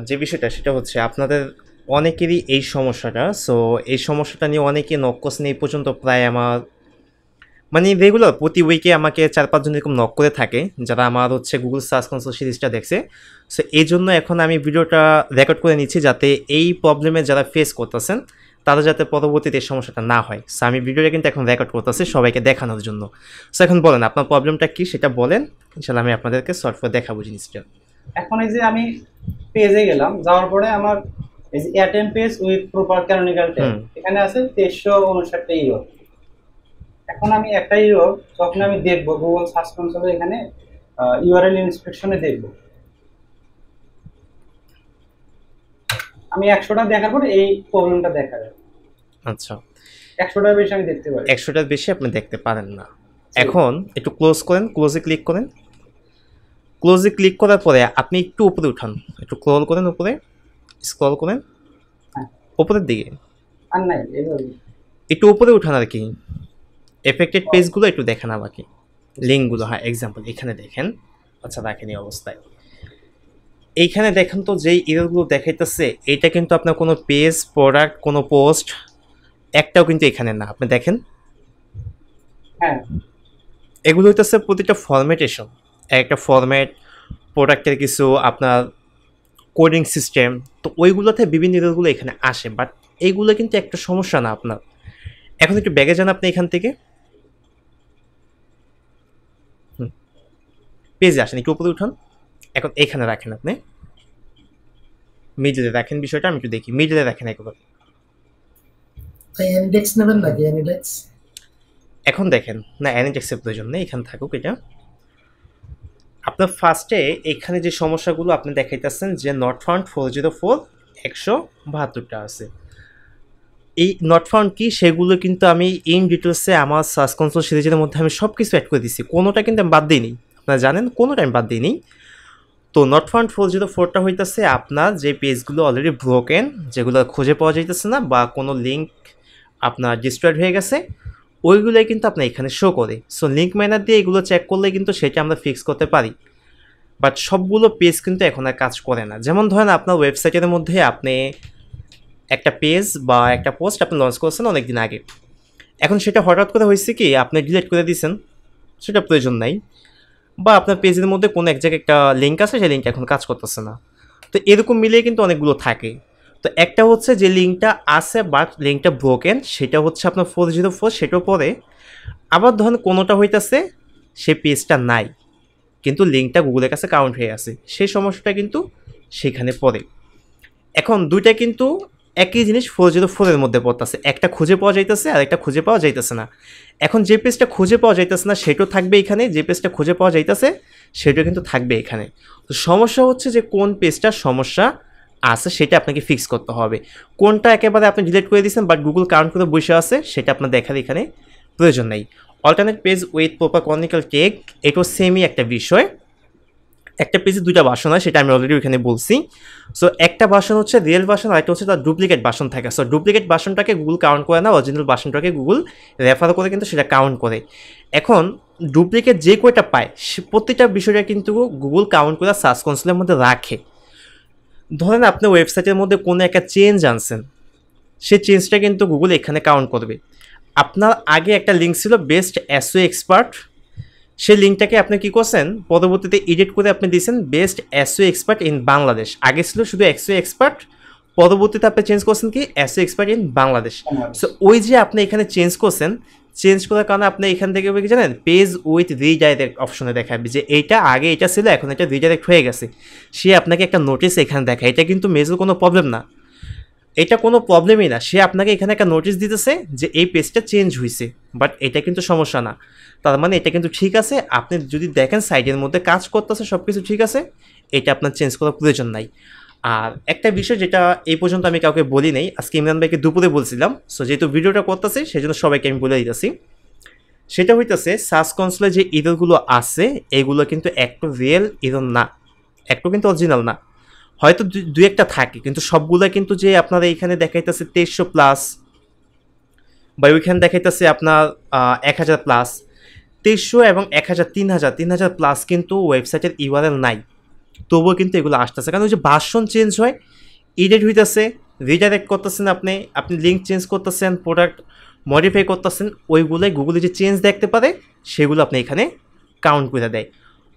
যে বিষয়টা সেটা হচ্ছে আপনাদের অনেকেরই এই সমস্যাটা। সো এই সমস্যাটা নিয়ে অনেকে নক করছেন এই পর্যন্ত প্রায় আমার মানে রেগুলার প্রতি উইকে আমাকে ৪-৫ জন এরকম নক করে থাকে যারা আমার হচ্ছে গুগল সার্চ কনসোল সিরিজটা দেখছে। সো এই জন্য এখন আমি ভিডিওটা রেকর্ড করে নিচ্ছি যাতে এই প্রবলেমে যারা ফেস করতেছেন তারা যাতে পরবর্তীতে এই সমস্যাটা না হয়। সো আমি ভিডিওটা কিন্তু এখন রেকর্ড করতেছি সবাইকে দেখানোর জন্য। সো এখন বলেন আপনার প্রবলেমটা কী সেটা বলেন, ইনশাল্লাহ আমি আপনাদেরকে সলভ করে দেখাবো জিনিসটা। এখন এই যে আমি পেজে গেলাম, যাওয়ার পরে আমার এই যে attend page with proper canonical tag hmm. এখানে আছে 2359টা ইউরো। এখন আমি একটা ইউরো যখন আমি দেখবো গুগল সার্চ কনসোলে এখানে ইউআরএল ইন্সপেকশনে দেখবো, আমি 100টা দেখার পরে এই প্রবলেমটা দেখা যায়। আচ্ছা, 100টার বেশি আমি দেখতে পারি। 100টার বেশি আপনি দেখতে পারেন না। এখন একটু ক্লোজ করেন, ক্লোজে ক্লিক করেন। ক্লোজে ক্লিক করার পরে আপনি একটু উপরে উঠান, একটু স্ক্রল করেন উপরে, স্ক্রল করেন হ্যাঁ, উপরের দিকে, আর নাই এইভাবে। একটু উপরে উঠান আর কি। এফেক্টেড পেজগুলো একটু দেখেন আমাকে, লিঙ্কগুলো। হ্যাঁ, এক্সাম্পল এখানে দেখেন। আচ্ছা, দেখেন এই অবস্থায় এইখানে দেখেন তো যেই এররগুলো দেখাইতেছে এটা কিন্তু আপনার কোনো পেজ, প্রোডাক্ট, কোনো পোস্ট একটাও কিন্তু এখানে না। আপনি দেখেন হ্যাঁ, এগুলো হইতেছে প্রতিটা ফরম্যাটেশন, একটা ফরম্যাট, প্রোডাক্টের কিছু আপনার কোডিং সিস্টেম। তো ওইগুলোতে বিভিন্ন এররগুলো এখানে আসে, বাট এইগুলো কিন্তু একটা সমস্যা না আপনার। এখন একটু ব্যাগে যান আপনি এখান থেকে, পেজে আসেন, একটু উপরে উঠান। এখন এখানে রাখেন আপনি, মিডলে রাখেন বিষয়টা, আমি একটু দেখি, মিডলে রাখেন একবার। ভাই অ্যানিডেক্স নেবেন নাকি অ্যানিডেক্স? এখন দেখেন না, অ্যানিটেক্সের প্রয়োজন নেই, এখানে থাকুক এটা। আপনার ফার্স্টে এখানে যে সমস্যাগুলো আপনি দেখাইতেছেন যে নট ফাউন্ড 404 172টা আছে, এই নট ফাউন্ড কি সেগুলো কিন্তু আমি ইন ডিটেলসে আমার সার্চ কনসোল সিরিজের মধ্যে আমি সব কিছু অ্যাড করে দিচ্ছি, কোনোটা কিন্তু আমি বাদ দিইনি। আপনারা জানেন কোনোটা আমি বাদ দিইনি। তো নট ফাউন্ড 404টা হইতেছে আপনার যে পেজগুলো অলরেডি ব্রোকেন, যেগুলো খুঁজে পাওয়া যাইতেছে না বা কোনো লিঙ্ক আপনার ডিস্ট্রয়েড হয়ে গেছে, ওইগুলোই কিন্তু আপনার এখানে শো করে। সো লিঙ্ক ম্যানার দিয়ে এগুলো চেক করলে কিন্তু সেটা আমরা ফিক্স করতে পারি। বাট সবগুলো পেজ কিন্তু এখন আর কাজ করে না। যেমন ধরেন আপনার ওয়েবসাইটের মধ্যে আপনি একটা পেজ বা একটা পোস্ট আপনি লঞ্চ করছেন অনেক দিন আগে, এখন সেটা হঠাৎ করে হয়েছে কি আপনি ডিলিট করে দিয়েছেন, সেটা প্রয়োজন নাই। বা আপনার পেজের মধ্যে কোনো এক জায়গায় একটা লিঙ্ক আছে, সেই লিঙ্কটা এখন কাজ করতেছে না। তো এরকম মিলিয়ে কিন্তু অনেকগুলো থাকে। তো একটা হচ্ছে যে লিঙ্কটা আছে বাট লিঙ্কটা ব্রোকেন, সেটা হচ্ছে আপনার 404, সেটাও পরে। আবার ধরেন কোনোটা হইতেছে সে পেজটা নাই কিন্তু লিঙ্কটা গুগলের কাছে কাউন্ট হয়ে আছে, সেই সমস্যাটা কিন্তু সেখানে পড়ে। এখন দুইটা কিন্তু একই জিনিস 404-এর মধ্যে পড়তেছে, একটা খুঁজে পাওয়া যাইতেছে আর একটা খুঁজে পাওয়া যাইতেছে না। এখন যে পেজটা খুঁজে পাওয়া যাইতেছে না সেটাও থাকবে এখানে, যে পেজটা খুঁজে পাওয়া যাইতেছে সেটাও কিন্তু থাকবে এখানে। তো সমস্যা হচ্ছে যে কোন পেজটার সমস্যা আছে সেটা আপনাকে ফিক্স করতে হবে। কোনটা একেবারে আপনি ডিলিট করে দিয়েছেন বাট গুগল কাউন্ট করে বসে আছে সেটা আপনার দেখার এখানে প্রয়োজন নেই। Alternate page with proper canonical tag, এটাও সেমই একটা বিষয়। একটা পেজে দুইটা ভার্সন হয়, সেটা আমি অলরেডি ওইখানে বলছি। সো একটা ভার্সন হচ্ছে রিয়েল ভার্সন, আর একটা হচ্ছে তার ডুপ্লিকেট ভার্সন থাকে। সো ডুপ্লিকেট ভার্সনটাকে গুগল কাউন্ট করে না, অরিজিনাল ভার্সনটাকে গুগল রেফার করে কিন্তু সেটা কাউন্ট করে। এখন ডুপ্লিকেট যে কয়টা পায় সে প্রত্যেকটা বিষয়টা কিন্তু গুগল কাউন্ট করে সার্চ কনসোলের মধ্যে রাখে। ধরেন আপনি ওয়েবসাইটের মধ্যে কোনো একটা চেঞ্জ আনছেন, সেই চেঞ্জটা কিন্তু গুগল এখানে কাউন্ট করবে। আপনার আগে একটা লিঙ্ক ছিল বেস্ট এসইও এক্সপার্ট, সেই লিঙ্কটাকে আপনি কী করছেন পরবর্তীতে এডিট করে আপনি দিয়েছেন best SEO expert in Bangladesh. আগে ছিল শুধু এসইও এক্সপার্ট, পরবর্তীতে আপনি চেঞ্জ করছেন কি SEO expert in Bangladesh. So ওই যে আপনি এখানে চেঞ্জ করছেন, চেঞ্জ করার কারণে আপনি এখান থেকে কি জানেন পেজ উইথ রিডাইরেক্ট অপশনে দেখাবে যে এইটা আগে এটা ছিল এখন এটা রিডাইরেক্ট হয়ে গেছে, সে আপনাকে একটা নোটিস এখানে দেখায়। এটা কিন্তু মেজর কোনো প্রবলেম না, এটা কোনো প্রবলেমই না। সে আপনাকে এখানে একটা নোটিশ দিতেছে যে এই পেজটা চেঞ্জ হয়েছে, বাট এটা কিন্তু সমস্যা না। তার মানে এটা কিন্তু ঠিক আছে, আপনি যদি দেখেন সাইডের মধ্যে কাজ করতেছে সব কিছু ঠিক আছে, এটা আপনার চেঞ্জ করার প্রয়োজন নাই। আর একটা বিষয় যেটা এই পর্যন্ত আমি কাউকে বলি নাই, আজকে ইমরান ভাইকে দুপুরে বলছিলাম, সো যেহেতু ভিডিওটা করতেছি সেই জন্য সবাইকে আমি বলে দিতেছি। সেটা হইতেছে সার্চ কনসোলে যে ইররগুলো আছে এগুলো কিন্তু একটু রিয়েল ইরর না, একটু কিন্তু অরিজিনাল না। হয়তো দুই একটা থাকে কিন্তু সবগুলো কিন্তু যে আপনার এইখানে দেখাইতেছে 2300+ বা ওইখানে দেখাইতেছে আপনার 1000+, 2300 এবং 1000, 3000 প্লাস কিন্তু ওয়েবসাইটের ইউআরএল নাই। তবুও কিন্তু এগুলো আসতেছে, কারণ ওই যে ভার্সন চেঞ্জ হয়, এডিট হইতেছে, রিডাইরেক্ট করতেছেন, আপনি আপনি লিঙ্ক চেঞ্জ করতেছেন, প্রোডাক্ট মডিফাই করতেছেন, ওইগুলোই গুগলে যে চেঞ্জ দেখতে পারে সেগুলো আপনি এখানে কাউন্ট করে দেয়।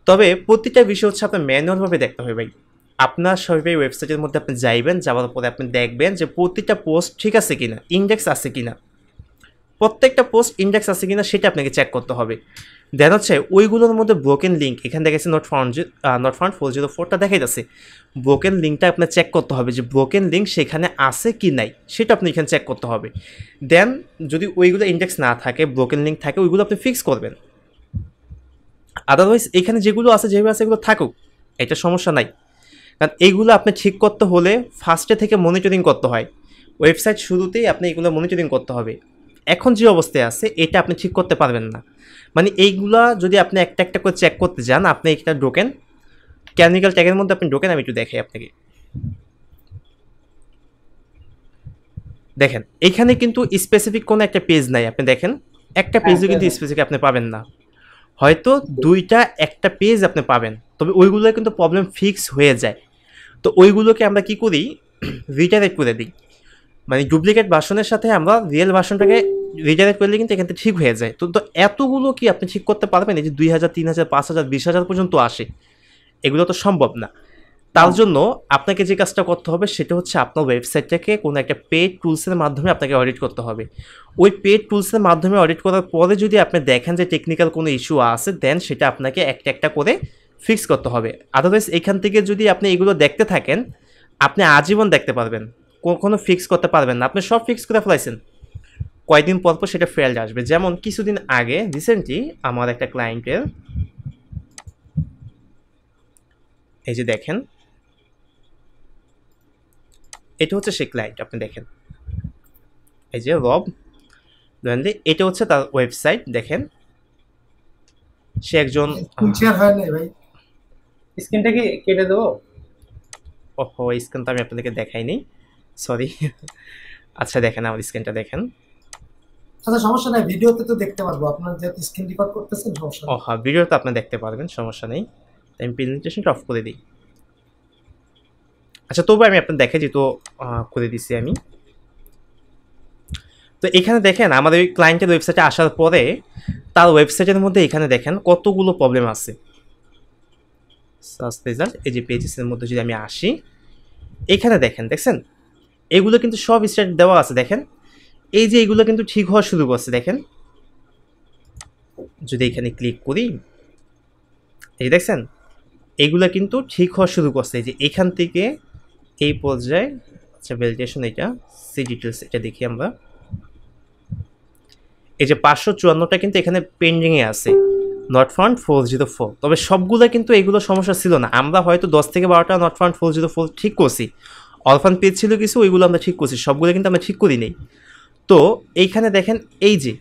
তবে প্রতিটা বিষয় হচ্ছে আপনার ম্যানুয়ালভাবে দেখতে হবে ভাই। আপনার সবাই ওয়েবসাইটের মধ্যে আপনি যাইবেন, যাওয়ার পরে আপনি দেখবেন যে প্রতিটা পোস্ট ঠিক আছে কিনা, ইন্ডেক্স আছে কিনা, প্রত্যেকটা পোস্ট ইন্ডেক্স আছে কিনা সেটা আপনাকে চেক করতে হবে। দেন হচ্ছে ওইগুলোর মধ্যে ব্রোকেন লিঙ্ক, এখানে দেখাচ্ছে নট ফাউন্ড 404টা দেখাইতেছে, ব্রোকেন লিঙ্কটা আপনার চেক করতে হবে যে ব্রোকেন লিঙ্ক সেখানে আছে কি নাই, সেটা আপনি এখানে চেক করতে হবে। দেন যদি ওইগুলো ইন্ডেক্স না থাকে, ব্রোকেন লিঙ্ক থাকে, ওইগুলো আপনি ফিক্স করবেন। আদারওয়াইজ এখানে যেগুলো আছে যেগুলো আছে এগুলো থাকুক, এটা সমস্যা নাই। কারণ এইগুলো আপনি ঠিক করতে হলে ফার্স্টে থেকে মনিটরিং করতে হয়, ওয়েবসাইট শুরুতেই আপনি এগুলো মনিটরিং করতে হবে। এখন যে অবস্থায় আছে এটা আপনি ঠিক করতে পারবেন না। মানে এইগুলা যদি আপনি একটা একটা করে চেক করতে যান, আপনি এটা ঢোকেন কেমিক্যাল ট্যাগের মধ্যে, আপনি ঢোকেন, আমি একটু দেখাই আপনাকে। দেখেন এখানে কিন্তু স্পেসিফিক কোনো একটা পেজ নাই, আপনি দেখেন একটা হ্যাঁ পেজও কিন্তু হ্যাঁ। স্পেসিফিক আপনি পাবেন না, হয়তো দুইটা একটা পেজ আপনি পাবেন, তবে ওইগুলো কিন্তু প্রবলেম ফিক্স হয়ে যায়। তো ওইগুলোকে আমরা কি করি, রিডাইরেক্ট করে দিই, মানে ডুপ্লিকেট ভার্সনের সাথে আমরা রিয়েল ভার্সনটাকে রিডাইরেক্ট করলে কিন্তু এখান থেকে ঠিক হয়ে যায়। তো তো এতগুলো কি আপনি ঠিক করতে পারবেন? এই যে 2000, 3000, 5000, 20,000 পর্যন্ত আসে, এগুলো তো সম্ভব না। তার জন্য আপনাকে যে কাজটা করতে হবে সেটা হচ্ছে আপনার ওয়েবসাইটটাকে কোনো একটা পেড টুলসের মাধ্যমে আপনাকে অডিট করতে হবে। ওই পেড টুলসের মাধ্যমে অডিট করার পরে যদি আপনি দেখেন যে টেকনিক্যাল কোনো ইস্যু আছে, দেন সেটা আপনাকে একটা একটা করে ফিক্স করতে হবে। আদারওয়াইজ এখান থেকে যদি আপনি এগুলো দেখতে থাকেন, আপনি আজীবন দেখতে পারবেন, কখনো ফিক্স করতে পারবেন না। আপনি সব ফিক্স করে ফেলাইছেন, কয়েকদিন পর পর সেটা ফেল্ড আসবে। যেমন কিছুদিন আগে রিসেন্টলি আমার একটা ক্লায়েন্টের, এই যে দেখেন, এটা হচ্ছে সেই ক্লায়েন্ট, আপনি দেখেন এই যে রব দোয়েন্দি, এটা হচ্ছে তার ওয়েবসাইট। দেখেন সে একজন স্ক্রিন শেয়ার হয় নাই ভাই। স্ক্রিনটা কি কেটে দেবো? ওহো, স্ক্রিন তো আমি আপনাদেরকে দেখাইনি, সরি। আচ্ছা দেখেন আমার স্ক্রিনটা দেখেন। আচ্ছা সমস্যা নাই, ভিডিওতে তো দেখতে পারবো, আপনার যেহেতু স্ক্রিন রেকর্ড করতেছেন সমস্যা ও নেই। হ্যাঁ, ভিডিও তো আপনি দেখতে পারবেন, সমস্যা নেই। তাই আমি প্রেজেন্টেশনটা অফ করে দিই। আচ্ছা তবু আমি আপনার দেখে যেহেতু করে দিছি আমি। তো এখানে দেখেন আমাদের ওই ক্লায়েন্টের ওয়েবসাইটে আসার পরে তার ওয়েবসাইটের মধ্যে এখানে দেখেন কতগুলো প্রবলেম আছে। সার্চ রেজাল্ট, এই যে পেজেসের মধ্যে যদি আমি আসি, এখানে দেখেন, দেখছেন এগুলো কিন্তু সব স্টার্ট দেওয়া আছে। দেখেন এই যে এগুলো কিন্তু ঠিক হওয়া শুরু করছে। দেখেন যদি এখানে ক্লিক করি, এই যে দেখছেন এইগুলো কিন্তু ঠিক হওয়া শুরু করছে। এই যে এখান থেকে এই পর্যায়ে, আচ্ছা ভ্যালিডেশন, এটা সি ডিটেলস, এটা দেখি আমরা। এই যে 554টা কিন্তু এখানে পেন্ডিংয়ে আছে, নট ফাউন্ড 404। তবে সবগুলো কিন্তু এগুলো সমস্যা ছিল না, আমরা হয়তো 10 থেকে 12টা নট ফাউন্ড 404 ঠিক করছি, অরফান পেজ ছিল কিছু, ওইগুলো আমরা ঠিক করছি, সবগুলো কিন্তু আমরা ঠিক করি নেই। তো এইখানে দেখেন এই যে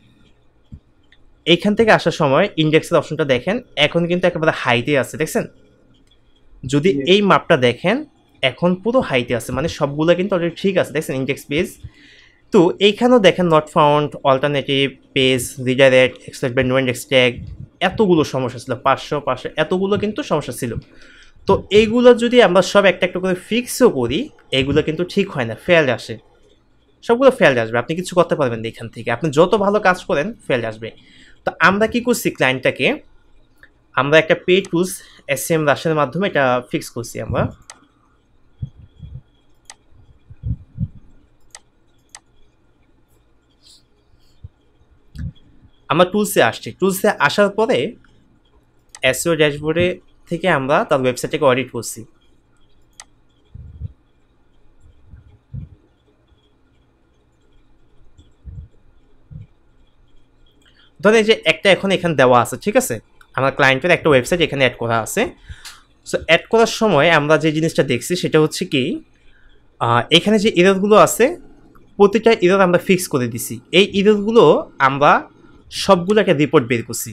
এইখান থেকে আসার সময় ইন্ডেক্সের অপশনটা দেখেন, এখন কিন্তু একেবারে হাইতে আছে, দেখছেন? যদি এই মাপটা দেখেন এখন পুরো হাইতে আছে, মানে সবগুলো কিন্তু অলরেডি ঠিক আছে, দেখছেন ইন্ডেক্স পেজ। তো এইখানেও দেখেন not found, alternative page, redirect, express by no index tag, এতগুলো সমস্যা ছিল, 500 এতগুলো কিন্তু সমস্যা ছিল। তো এইগুলো যদি আমরা সব একটা একটা করে ফিক্সও করি, এইগুলো কিন্তু ঠিক হয় না, ফেল আসে, সবগুলো ফেল আসবে, আপনি কিছু করতে পারবেন না এখান থেকে, আপনি যত ভালো কাজ করেন ফেল আসবে। তো আমরা কি করছি, ক্লায়েন্টটাকে আমরা একটা পে টুলস এসএম রাশের মাধ্যমে এটা ফিক্স করছি। আমরা টুলসে আসছি, টুলসে আসার পরে এসইও ড্যাশবোর্ডে থেকে আমরা তার ওয়েবসাইটটাকে অডিট করছি। ধরেন এই যে একটা এখন এখানে দেওয়া আছে, ঠিক আছে, আমার ক্লায়েন্টের একটা ওয়েবসাইট এখানে অ্যাড করা আছে। সো অ্যাড করার সময় আমরা যে জিনিসটা দেখছি সেটা হচ্ছে কি, এখানে যে এররগুলো আছে প্রতিটা এরর আমরা ফিক্স করে দিছি। এই এররগুলো আমরা সবগুলো একটা রিপোর্ট বের করছি।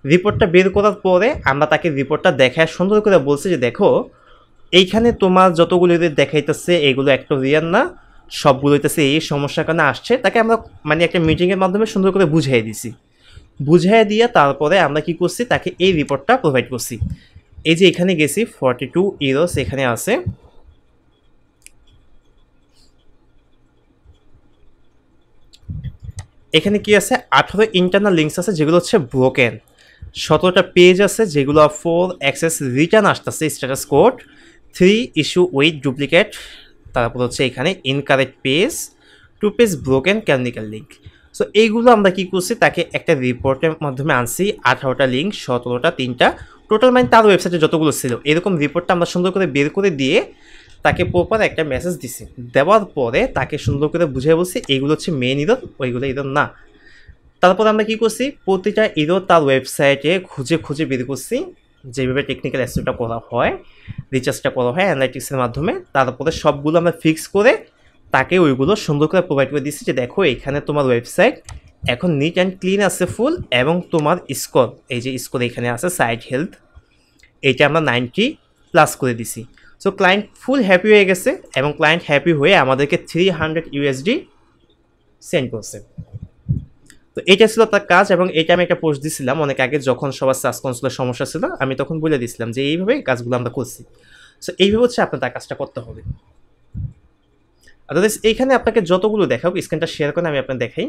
রিপোর্টটা বের করার পরে আমরা তাকে রিপোর্টটা দেখায় সুন্দর করে বলছি যে দেখো এইখানে তোমার যতগুলো এরর দেখাইতেছে এগুলো একটা রিয়ার না, সবগুলো হইতেছে এই সমস্যার কারণে আসছে। তাকে আমরা মানে একটা মিটিংয়ের মাধ্যমে সুন্দর করে বুঝিয়ে দিছি। বুঝিয়ে দিয়ে তারপরে আমরা কি করছি, তাকে এই রিপোর্টটা প্রোভাইড করছি। এই যে এখানে গেছি 42 ইউরোস এখানে আছে। এখানে কি আছে 18 ইন্টারনাল লিঙ্কস আছে যেগুলো হচ্ছে ব্রোকেন। 17টা পেজ আছে যেগুলো 4 অ্যাক্সেস রিটার্ন আসতেছে status code, 3 issue with duplicate, তারপর হচ্ছে এখানে incorrect page, 2 page broken canonical link. So এইগুলো আমরা কি করছি, তাকে একটা রিপোর্টের মাধ্যমে আনছি 18টা লিঙ্ক, 17টা 3টা টোটাল, মানে তার ওয়েবসাইটে যতগুলো ছিল এরকম রিপোর্টটা আমরা সুন্দর করে বের করে দিয়ে তাকে প্রপার একটা মেসেজ দিছি। দেওয়ার পরে তাকে সুন্দর করে বুঝিয়ে বলছি এইগুলো হচ্ছে মেন ইরর, ওইগুলো ইরর না। তারপর আমরা কি করছি, প্রতিটা ইরর তার ওয়েবসাইটে খুঁজে খুঁজে বের করছি, যেভাবে টেকনিক্যাল অ্যাসেসটা করা হয়, রিচার্জটা করা হয় অ্যানালাইটিক্সের মাধ্যমে। তারপরে সবগুলো আমরা ফিক্স করে তাকে ওইগুলো সুন্দর করে প্রোভাইড করে দিচ্ছি যে দেখো এখানে তোমার ওয়েবসাইট এখন নিট অ্যান্ড ক্লিন আছে ফুল, এবং তোমার স্কোর, এই যে স্কোর এখানে আছে সাইট হেলথ, এইটা আমরা 90+ করে দিছি। সো ক্লায়েন্ট ফুল হ্যাপি হয়ে গেছে, এবং ক্লায়েন্ট হ্যাপি হয়ে আমাদেরকে 300 ইউএসডি সেন্ড করছে। তো এইটা ছিল তার কাজ, এবং এইটা আমি একটা পোস্ট দিছিলাম অনেক আগে, যখন সবার সার্চ কনসোলের সমস্যা ছিল আমি তখন বলে দিছিলাম যে এইভাবে কাজগুলো আমরা করছি। সো এইভাবে হচ্ছে আপনার তার কাজটা করতে হবে। আদারওয়াইজ এইখানে আপনাকে যতগুলো দেখাবো, স্ক্রিনটা শেয়ার করে আমি আপনার দেখাই।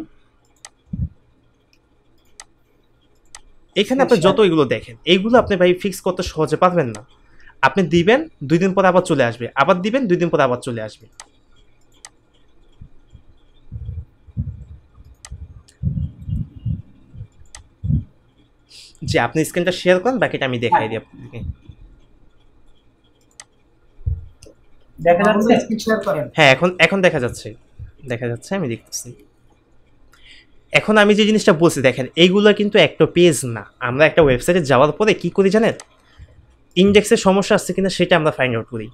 এখানে আপনি যত এগুলো দেখেন এইগুলো আপনি ভাই ফিক্স করতে সহজে পারবেন না। আপনি দিবেন 2 দিন পর আবার চলে আসবে, আবার দিবেন 2 দিন পর আবার চলে আসবে। যে আপনি স্ক্রিনটা শেয়ার করেন, বাকিটা আমি দেখাই দিই আপনাকে। দেখা যাচ্ছে? স্ক্রিন শেয়ার করেন। হ্যাঁ এখন এখন দেখা যাচ্ছে, দেখা যাচ্ছে, আমি দেখতেছি। এখন আমি যে জিনিসটা বলছি দেখেন, এইগুলো কিন্তু একটা পেজ না। আমরা একটা ওয়েবসাইটে যাওয়ার পরে কি করি জানেন, ইন্ডেক্সের সমস্যা আছে কিনা সেটা আমরা ফাইন্ড আউট করি।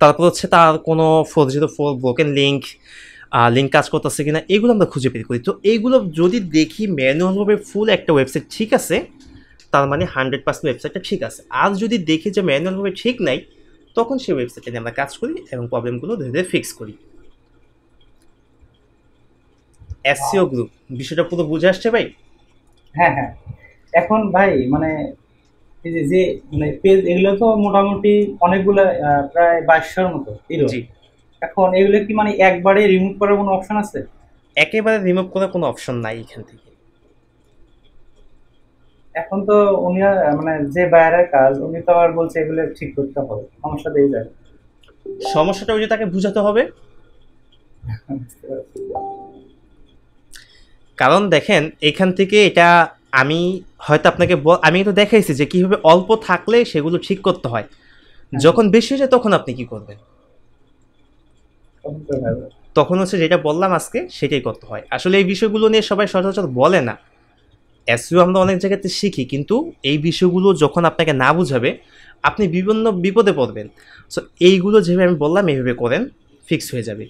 তারপর হচ্ছে তার কোনো 404 ব্রোকেন লিঙ্ক লিঙ্ক কাজ করতেছে কিনা এগুলো আমরা খুঁজে বের করি। তো এইগুলো যদি দেখি ম্যানুয়ালভাবে ফুল একটা ওয়েবসাইট ঠিক আছে, তার মানে 100% ওয়েবসাইটটা ঠিক আছে। আর যদি দেখি যে ম্যানুয়ালভাবে ঠিক নাই, তখন সেই ওয়েবসাইটে নিয়ে আমরা কাজ করি এবং প্রবলেমগুলো ধীরে ধীরে ফিক্স করি। এসইও গ্রুপ বিষয়টা পুরো বুঝে আসছে ভাই? হ্যাঁ হ্যাঁ। এখন ভাই মানে এই যে যে মানে পেজ এগুলো তো মোটামুটি অনেকগুলো, প্রায় 2200-র মতো হিরো। জি। এখন এগুলো কি মানে একবারে রিমুভ করার কোনো অপশন আছে? একেবারে রিমুভ করার কোনো অপশন নাই এখান থেকে। এখন তো উনি মানে যে বাইরের কাজ উনি তো আর বলছে এগুলো ঠিক করতে হবে, সমস্যা দিয়ে যায়। সমস্যাটা ওই যে তাকে বুঝাতে হবে। কারণ দেখেন এখান থেকে এটা আমি হয়তো আপনাকে আমি তো দেখাইছি যে কীভাবে অল্প থাকলে সেগুলো ঠিক করতে হয়, যখন বেশি হয়ে যায় তখন আপনি কি করবেন। তখন হচ্ছে যেটা বললাম আজকে সেটাই করতে হয়। আসলে এই বিষয়গুলো নিয়ে সবাই সচরাচর বলে না। এসইও আমরা অনেক জায়গাতে শিখি, কিন্তু এই বিষয়গুলো যখন আপনাকে না বুঝাবে আপনি বিভিন্ন বিপদে পড়বেন। সো এইগুলো যেভাবে আমি বললাম এইভাবে করেন, ফিক্স হয়ে যাবে।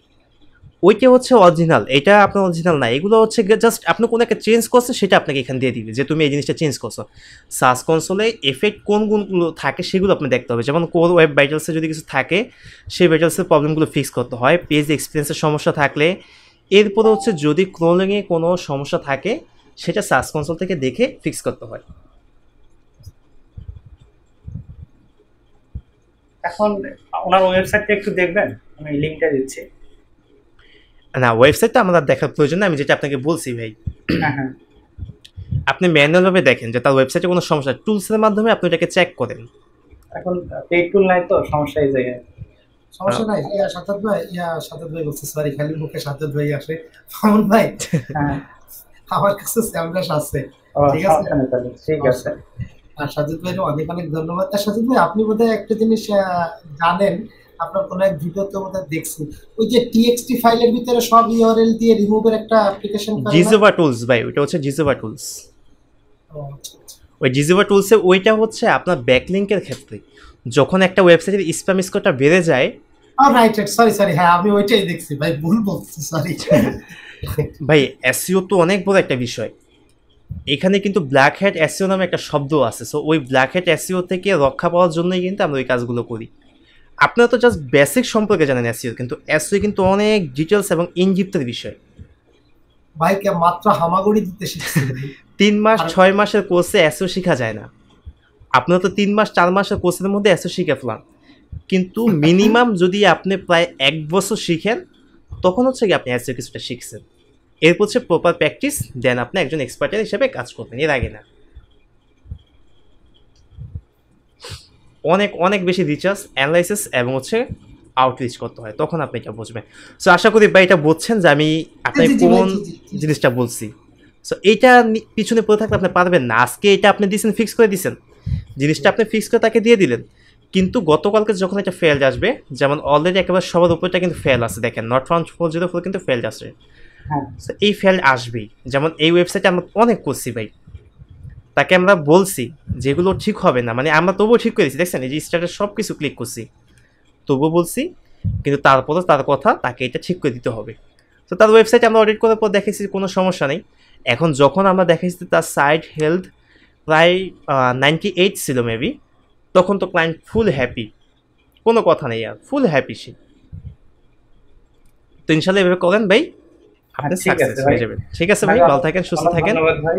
ওইটা হচ্ছে অরিজিনাল, এটা আপনার অরিজিনাল না। এগুলো হচ্ছে জাস্ট আপনি কোনো একটা চেঞ্জ করছেন সেটা আপনাকে এখানে দিয়ে দিবে যে তুমি এই জিনিসটা চেঞ্জ করছো। সার্চ কনসোলে এফেক্ট কোন গুণগুলো থাকে সেগুলো আপনি দেখতে হবে। যেমন কোর ওয়েব ভাইটালসে যদি কিছু থাকে সেই ভাইটালসের প্রবলেমগুলো ফিক্স করতে হয়। পেজ এক্সপিরিয়েন্সের সমস্যা থাকলে, এরপরে হচ্ছে যদি ক্রলিংয়ে কোনো সমস্যা থাকে সেটা সার্চ কনসোল থেকে দেখে ফিক্স করতে হয়। এখন ওনার ওয়েবসাইটটা একটু দেখবেন, আমি লিংকটা দিচ্ছি। না, ওয়েবসাইটটা আমার আর দেখার প্রয়োজন না, আমি যেটা আপনাকে বলছি ভাই। হ্যাঁ হ্যাঁ। আপনি ম্যানুয়ালভাবে দেখেন যে তার ওয়েবসাইটে কোনো সমস্যা, টুলসের মাধ্যমে আপনি এটাকে চেক করেন। এখন পেইড টুল নাই তো সমস্যা এই জায়গায়। সমস্যা নাই। সাজ্জাদ ভাই বলছে, সরি খালি মুখে সাজ্জাদ ভাই আসে। মামুন ভাই, হ্যাঁ। আমার কাছে স্যামরাস আছে, ও, ঠিক আছে? সমস্যা নেই তাহলে, ঠিক আছে। আর সাজ্জাদ ভাইয়ের অনেক অনেক ধন্যবাদ। আর সাজ্জাদ ভাই আপনি বোধহয় একটা জিনিস জানেন, আপনার কোনো এক ভিডিওতে বোধহয় দেখছি, ওই যে টিএক্সটি ফাইলের ভিতরে সব ইউআরএল দিয়ে রিমুভের একটা অ্যাপ্লিকেশন করে না? জিজোভা টুলস ভাই, ওইটা হচ্ছে জিজোভা টুলস। ও, আচ্ছা, আচ্ছা। ওই জিজোভা টুলসে ওইটা হচ্ছে আপনার ব্যাকলিঙ্কের ক্ষেত্রে যখন একটা ওয়েবসাইটের স্প্যাম স্কোরটা বেড়ে যায়। রাইট রাইট, সরি সরি, হ্যাঁ আমি ওইটাই দেখছি ভাই, ভুল বলছি, সরি। ভাই এসইও তো অনেক বড় একটা বিষয়। এখানে কিন্তু ব্ল্যাক হ্যাট এসইও নামে একটা শব্দ আছে। সো ওই ব্ল্যাক হ্যাট এসইও থেকে রক্ষা পাওয়ার জন্যই কিন্তু আমরা ওই কাজগুলো করি। আপনারা তো জাস্ট বেসিক সম্পর্কে জানেন এসইও, কিন্তু এসইও কিন্তু অনেক ডিটেলস এবং ইনজিপ্টের বিষয়। ভাইকে মাত্র হামাগুড়ি দিতে শিখছি ভাই। 3 মাস 6 মাসের কোর্সে এসইও শেখা যায় না। আপনারা তো 3 মাস 4 মাসের কোর্সের মধ্যে এসও শিখে ফেলান, কিন্তু মিনিমাম যদি আপনি প্রায় 1 বছর শিখেন তখন হচ্ছে কি আপনি এসও কিছুটা শিখছেন। এরপর হচ্ছে প্রপার প্র্যাকটিস, দেন আপনি একজন এক্সপার্টার হিসেবে কাজ করবেন, এর আগে না। অনেক অনেক বেশি রিসার্চ অ্যানালাইসিস এবং হচ্ছে আউটরিচ করতে হয়, তখন আপনি এটা বুঝবেন। সো আশা করি ভাই এটা বুঝছেন যে আমি আপনাকে জি জি ভাই, কোন জি জি জি। জিনিসটা বলছি। সো এইটা পিছনে পড়ে থাকলে আপনি পারবেন না। আজকে এটা আপনি দিয়েছেন, ফিক্স করে দিয়েছেন, জিনিসটা আপনি ফিক্স করে তাকে দিয়ে দিলেন, কিন্তু গতকালকে যখন একটা ফেল আসবে, যেমন অলরেডি একেবারে সবার উপরটা কিন্তু ফেল আছে, দেখেন নট ফাউন্ড 404 কিন্তু ফেল আসে। হ্যাঁ সো এই ফেল আসবেই, যেমন এই ওয়েবসাইটে আমরা অনেক করছি ভাই, তাকে আমরা বলছি যেগুলো ঠিক হবে না, মানে আমরা তবুও ঠিক করেছি, দেখছেন এই যে স্টার্টের সব কিছু ক্লিক করছি, তবুও বলছি, কিন্তু তারপরও তার কথা তাকে এটা ঠিক করে দিতে হবে। তো তার ওয়েবসাইট আমরা অডিট করার পর দেখেছি কোনো সমস্যা নেই। এখন যখন আমরা দেখেছি তার সাইট হেলথ প্রায় 98 ছিল মেবি, তখন তো ক্লায়েন্ট ফুল হ্যাপি, কোনো কথা নেই আর, ফুল হ্যাপি সে। তো ইনশাল্লাহ এভাবে করেন ভাই, হ্যাঁ আপনি ঠিক সাকসেস আছে ভাই, হয়ে যাবেন। ঠিক আছে ভাই, আপনাকে ভালো অনেক থাকেন, সুস্থ অনেক থাকেন। ধন্যবাদ ভাই।